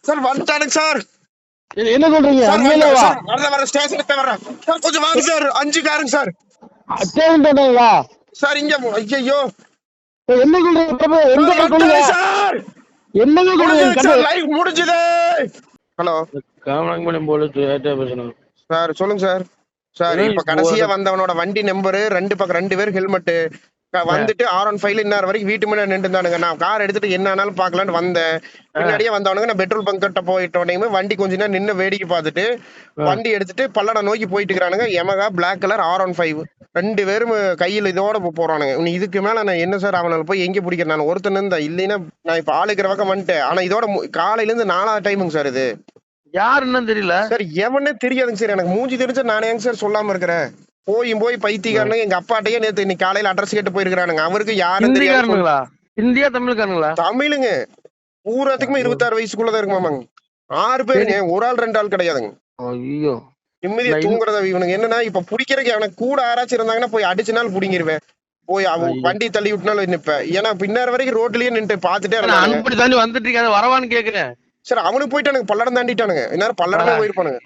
Sir வந்துட்டானுங்க sir. என்ன சொல்றீங்க? உண்மையிலேவா? வர ஸ்டேஷனுக்கு வரேன் சார். கொஞ்சம் வாங்க சார். 5 காருங்க சார். ஸ்டேஷன் சார் இங்க. ஐயோ என்ன சொல்றீங்க? எங்க சொல்லுங்க சார். என்னங்க சொல்றீங்க? லைவ் முடிஞ்சது. ஹலோ காமராஜ் போலீஸ் பேசணும் சார். சொல்லுங்க சார். சார் இப்ப கடைசியா வந்தவனோட வண்டி நம்பரு 2 பக்கம் 2 பேர் ஹெல்மெட் வந்துட்டு R15 இன்னொரு வரைக்கும் வீட்டு முன்னாடி நின்று இருந்தானுங்க. நான் கார் எடுத்துட்டு என்ன ஆனாலும் பாக்கலான்னு வந்தேன். பின்னாடியே வந்தவனுங்க. நான் பெட்ரோல் பங்க் கிட்ட போயிட்டோனையுமே வண்டி கொஞ்ச நேரம் நின்று வேடிக்கை பார்த்துட்டு வண்டி எடுத்துட்டு பல்லடம் நோக்கி போயிட்டு இருக்கிறானுங்க. யமகா பிளாக் கலர் R15 2 பேரும் கையில் இதோட போறானுங்க. நீ இதுக்கு மேல நான் என்ன சார் அவனால போய் எங்க பிடிக்கிறேன்? நான் ஒருத்தன் இருந்தா இல்லைன்னா நான் இப்ப ஆளுக்கிற பக்கம் வந்துட்டேன். ஆனா இதோட காலையில இருந்து 4வது டைமுங்க சார். இது யாருன்னு தெரியல சார். எவனே தெரியாதுங்க சார். எனக்கு மூஞ்சி தெரிஞ்சா நானே சார் சொல்லாம இருக்கிறேன். போய் பைத்தியக்காரனுங்க. எங்க அப்பாட்டையே நேத்து இன்னைக்கு காலையில அட்ரஸ் கேட்டு போயிருக்கானுங்க. அவருக்கு யாரும் தெரியாதுங்களா? இந்தியா தமிழ்காரங்களா? தமிழுங்க. பூராத்துக்குமே 26 வயசுக்குள்ளதான் இருக்குமாமாங்க. 6 பேருங்க. ஒரு ஆள் 2 ஆள் கிடையாதுங்க. ஐயோ நிம்மதியா தூங்குறத இவனுக்கு என்னன்னா இப்ப பிடிக்கிறதுக்கு எனக்கு கூட யாராச்சும் இருந்தாங்கன்னா போய் அடிச்சு நாள் புடிங்கிருவேன். போய் அவன் வண்டி தள்ளி விட்டுனாலும் நிப்பேன். ஏன்னா பின்னார் வரைக்கும் ரோட்லயே நின்று பாத்துட்டே இருந்தாங்க. வந்துட்டு இருக்காது வரவான்னு கேக்குறேன் சார். அவனுக்கு போயிட்டானுங்க. பல்லடம் தாண்டிட்டானுங்க. இந்நேரம் பல்லடமே போயிருப்பானுங்க.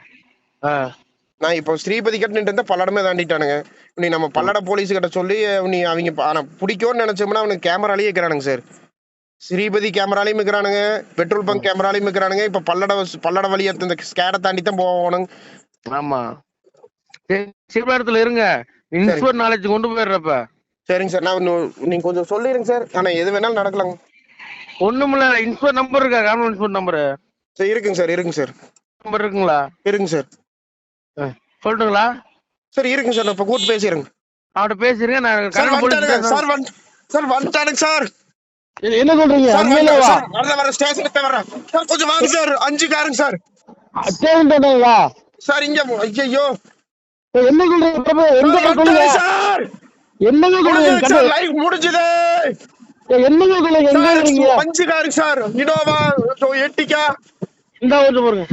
நான் இப்போ ஸ்ரீபதி கிட்ட நின்று இருந்தா பல்லடமே தாண்டிட்டானுங்க. நீ நம்ம பல்லட போலீஸ் கிட்ட சொல்லி நீ அவங்க பிடிக்கும்னு நினைச்சோம்னா அவனுக்கு கேமராலேயே இருக்கிறானுங்க சார். ஸ்ரீபதி கேமராலையும் இருக்கிறானுங்க. பெட்ரோல் பங்க் கேமராலையும் இருக்கிறானுங்க. இப்ப பல்லட வழியா இந்த ஸ்கேடை தாண்டி தான் போவானுங்க. ஆமா சிவபுரத்துல இருங்க. இன்ஸ்போர்ட் நாலேஜ் கொண்டு போயிடுறப்ப. சரிங்க சார். நான் நீங்க கொஞ்சம் சொல்லிருங்க சார். ஆனா எது வேணாலும் நடக்கலாங்க. ஒண்ணுமில்ல. இன்ஸ்போர்ட் நம்பர் இருக்கா? கவர்மெண்ட் இன்ஸ்போர்ட் நம்பர் சார் இருக்குங்க சார். இருக்குங்க சார். நம்பர் இருக்குங்களா? இருக்குங்க சார். சொல்லட்டுங்களா? சார் இருக்குங்க சார். இப்ப கூட்டு பேசிடுங்க. அவட்ட பேசிருங்க. நான் சார் வந்துட்டானுங்க சார். என்ன சொல்றீங்க? உண்மையிலேவா? வர ஸ்டேஷனுக்கு வரேன் சார். கொஞ்சம் வாங்க சார். 5 காருங்க சார். ஸ்டேஷன் சார் இங்க. ஐயோ என்ன சொல்றீங்க? எங்க சொல்லுங்க சார். என்னங்க சொல்றீங்க? லைவ் முடிஞ்சது. என்னங்க சொல்லுங்க? எங்க இருக்கீங்க? 5 காருங்க சார். இனோவா எட்டிக்கா இந்த ஊருக்கு போறீங்க.